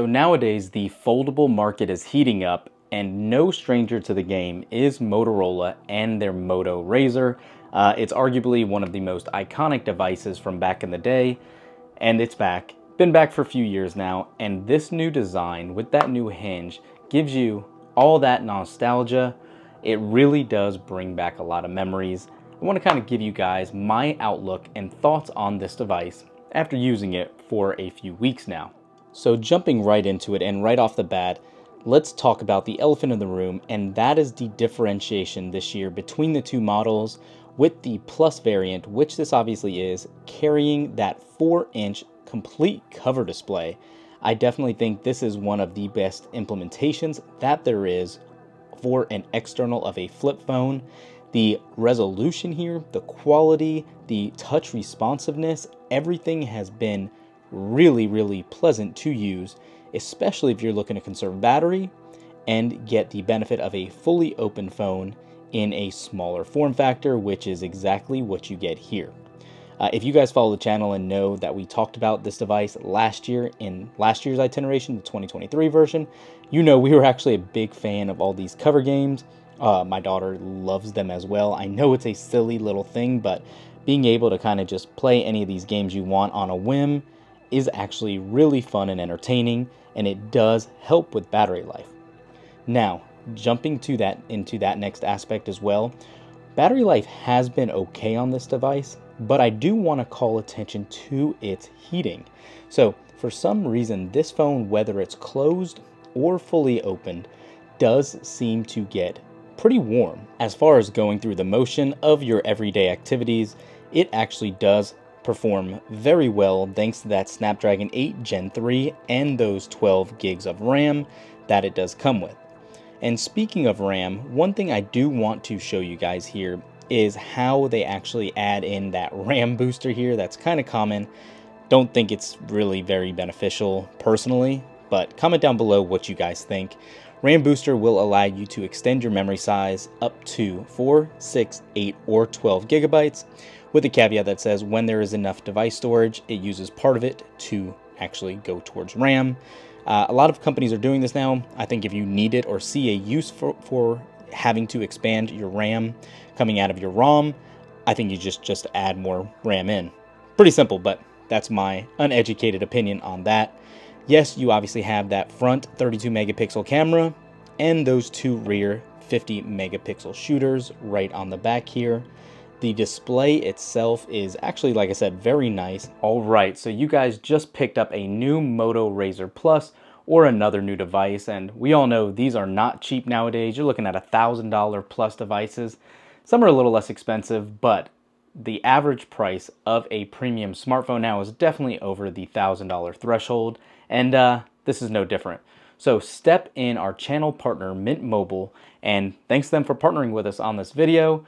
So nowadays, the foldable market is heating up, and no stranger to the game is Motorola and their Moto Razr. It's arguably one of the most iconic devices from back in the day, and it's back. Been back for a few years now, and this new design with that new hinge gives you all that nostalgia. It really does bring back a lot of memories. I want to kind of give you guys my outlook and thoughts on this device after using it for a few weeks now. So jumping right into it and right off the bat, let's talk about the elephant in the room, and that is the differentiation this year between the two models, with the Plus variant, which this obviously is, carrying that 4-inch complete cover display. I definitely think this is one of the best implementations that there is for an external of a flip phone. The resolution here, the quality, the touch responsiveness, everything has been really pleasant to use, especially if you're looking to conserve battery and get the benefit of a fully open phone in a smaller form factor, which is exactly what you get here. If you guys follow the channel and know that we talked about this device last year in last year's itineration, the 2023 version, you know we were actually a big fan of all these cover games. My daughter loves them as well. I know it's a silly little thing, but being able to kind of just play any of these games you want on a whim is actually really fun and entertaining, and it does help with battery life. Now, jumping into that next aspect as well, battery life has been okay on this device, but I do want to call attention to its heating. So for some reason, this phone, whether it's closed or fully opened, does seem to get pretty warm. As far as going through the motion of your everyday activities, it actually does perform very well thanks to that Snapdragon 8 Gen 3 and those 12 gigs of RAM that it does come with. And speaking of RAM, one thing I do want to show you guys here is how they actually add in that RAM booster here. That's kind of common. Don't think it's really very beneficial personally, but comment down below what you guys think. RAM booster will allow you to extend your memory size up to 4, 6, 8, or 12 gigabytes, with a caveat that says when there is enough device storage, it uses part of it to actually go towards RAM. A lot of companies are doing this now. I think if you need it or see a use for having to expand your RAM coming out of your ROM, I think you just add more RAM in. Pretty simple, but that's my uneducated opinion on that. Yes, you obviously have that front 32 megapixel camera and those two rear 50 megapixel shooters right on the back here. The display itself is actually, like I said, very nice. All right, so you guys just picked up a new Moto Razr Plus or another new device, and we all know these are not cheap nowadays. You're looking at $1,000 plus devices. Some are a little less expensive, but the average price of a premium smartphone now is definitely over the $1,000 threshold, and this is no different. So step in our channel partner, Mint Mobile, and thanks to them for partnering with us on this video.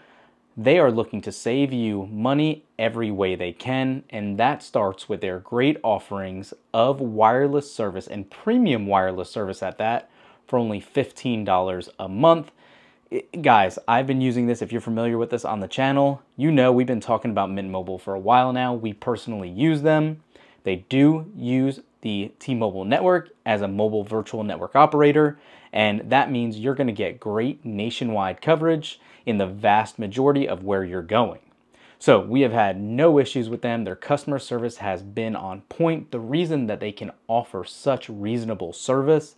They are looking to save you money every way they can, and that starts with their great offerings of wireless service and premium wireless service at that for only $15 a month. Guys, I've been using this. If you're familiar with this on the channel, you know we've been talking about Mint Mobile for a while now. We personally use them. They do use the T-Mobile network as a mobile virtual network operator, and that means you're going to get great nationwide coverage in the vast majority of where you're going. So we have had no issues with them. Their customer service has been on point. The reason that they can offer such reasonable service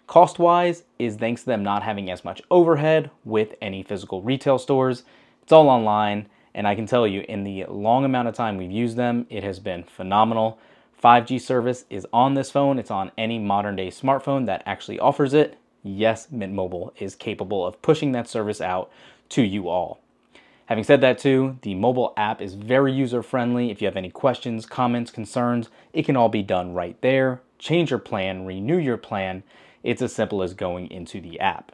cost-wise is thanks to them not having as much overhead with any physical retail stores. It's all online, and I can tell you in the long amount of time we've used them, it has been phenomenal. 5G service is on this phone. It's on any modern day smartphone that actually offers it. Yes, Mint Mobile is capable of pushing that service out to you all. Having said that too, the mobile app is very user-friendly. If you have any questions, comments, concerns, it can all be done right there. Change your plan, renew your plan. It's as simple as going into the app.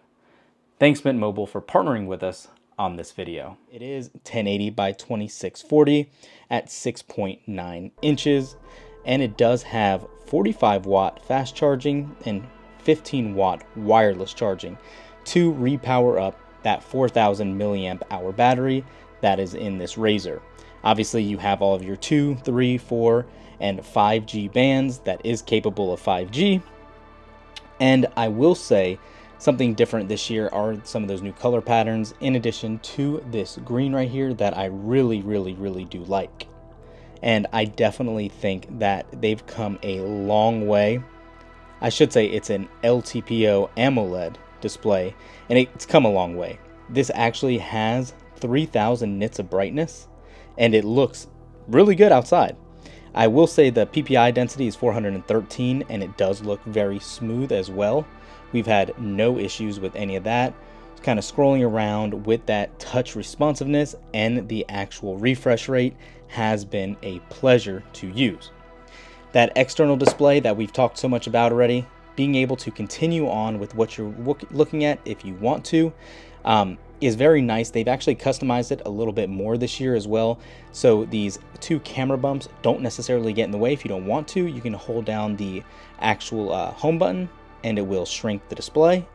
Thanks Mint Mobile for partnering with us on this video. It is 1080 by 2640 at 6.9 inches, and it does have 45 watt fast charging and 15 watt wireless charging to repower up that 4,000 milliamp hour battery that is in this Razr. Obviously you have all of your 2, 3, 4, and 5G bands that is capable of 5G. And I will say something different this year are some of those new color patterns, in addition to this green right here, that I really do like. And I definitely think that they've come a long way. I should say it's an LTPO AMOLED display, and it's come a long way. This actually has 3000 nits of brightness, and it looks really good outside. I will say the PPI density is 413, and it does look very smooth as well. We've had no issues with any of that. It's kind of scrolling around with that touch responsiveness, and the actual refresh rate has been a pleasure to use. That external display that we've talked so much about already, being able to continue on with what you're looking at if you want to, is very nice. They've actually customized it a little bit more this year as well. So these two camera bumps don't necessarily get in the way. If you don't want to, you can hold down the actual home button and it will shrink the display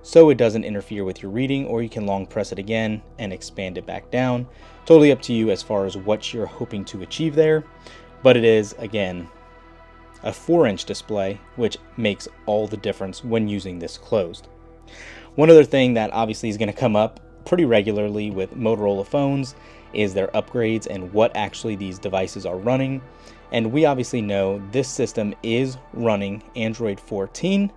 so it doesn't interfere with your reading, or you can long press it again and expand it back down. Totally up to you as far as what you're hoping to achieve there. But it is, again, a 4-inch display, which makes all the difference when using this closed. One other thing that obviously is going to come up pretty regularly with Motorola phones is their upgrades and what actually these devices are running. And we obviously know this system is running Android 14.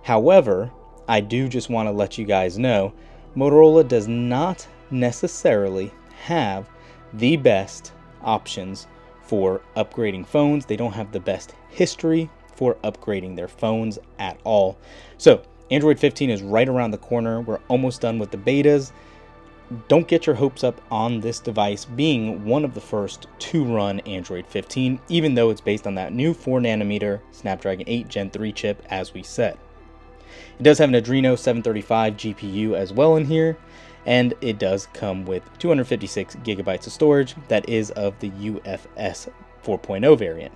However, I do just want to let you guys know Motorola does not necessarily have the best options for upgrading phones. They don't have the best history for upgrading their phones at all. So Android 15 is right around the corner. We're almost done with the betas. Don't get your hopes up on this device being one of the first to run Android 15, even though it's based on that new 4nm Snapdragon 8 Gen 3 chip, as we said. It does have an Adreno 735 GPU as well in here, and it does come with 256 gigabytes of storage. That is of the UFS 4.0 variant.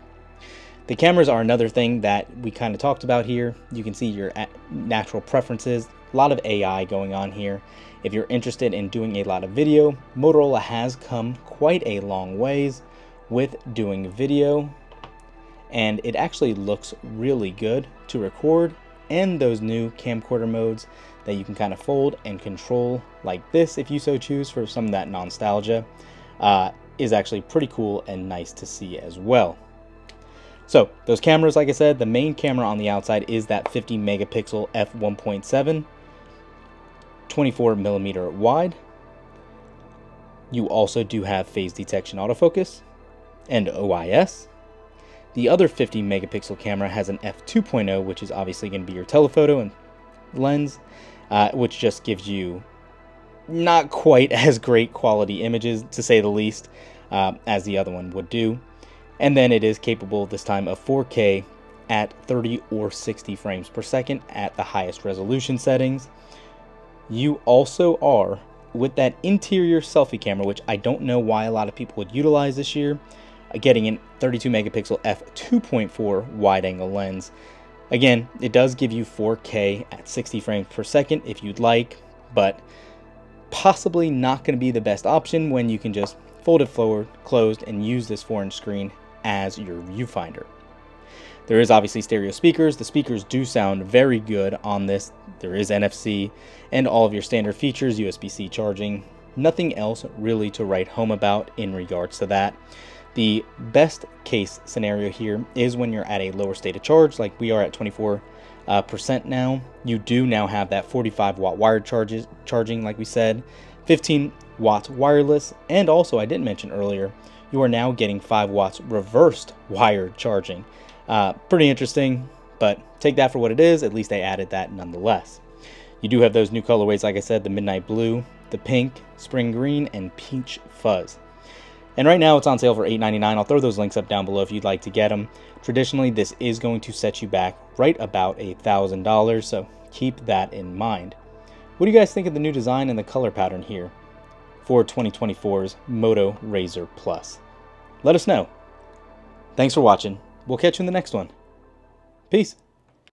The cameras are another thing that we kind of talked about here. You can see your natural preferences, a lot of AI going on here. If you're interested in doing a lot of video, Motorola has come quite a long ways with doing video, and it actually looks really good to record. And those new camcorder modes that you can kind of fold and control like this if you so choose for some of that nostalgia is actually pretty cool and nice to see as well. So those cameras, like I said, the main camera on the outside is that 50 megapixel f1.7, 24mm wide. You also do have phase detection autofocus and OIS. The other 50 megapixel camera has an f2.0, which is obviously going to be your telephoto and lens, which just gives you not quite as great quality images, to say the least, as the other one would do. And then it is capable this time of 4K at 30 or 60 frames per second at the highest resolution settings. You also are, with that interior selfie camera, which I don't know why a lot of people would utilize this year, getting an 32 megapixel f2.4 wide angle lens. Again, it does give you 4K at 60 frames per second if you'd like, but possibly not going to be the best option when you can just fold it forward, closed, and use this 4-inch screen as your viewfinder. There is obviously stereo speakers. The speakers do sound very good on this. There is NFC and all of your standard features, USB-C charging. Nothing else really to write home about in regards to that. The best case scenario here is when you're at a lower state of charge, like we are at 24% now. You do now have that 45 watt wired charging, like we said, 15 watts wireless, and also I didn't mention earlier, you are now getting 5 watts reversed wired charging. Pretty interesting, but take that for what it is. At least they added that nonetheless. You do have those new colorways, like I said, the midnight blue, the pink, spring green, and peach fuzz. And right now it's on sale for $8.99. I'll throw those links up down below if you'd like to get them. Traditionally, this is going to set you back right about $1,000, so keep that in mind. What do you guys think of the new design and the color pattern here for 2024's Moto Razr Plus? Let us know. Thanks for watching. We'll catch you in the next one. Peace.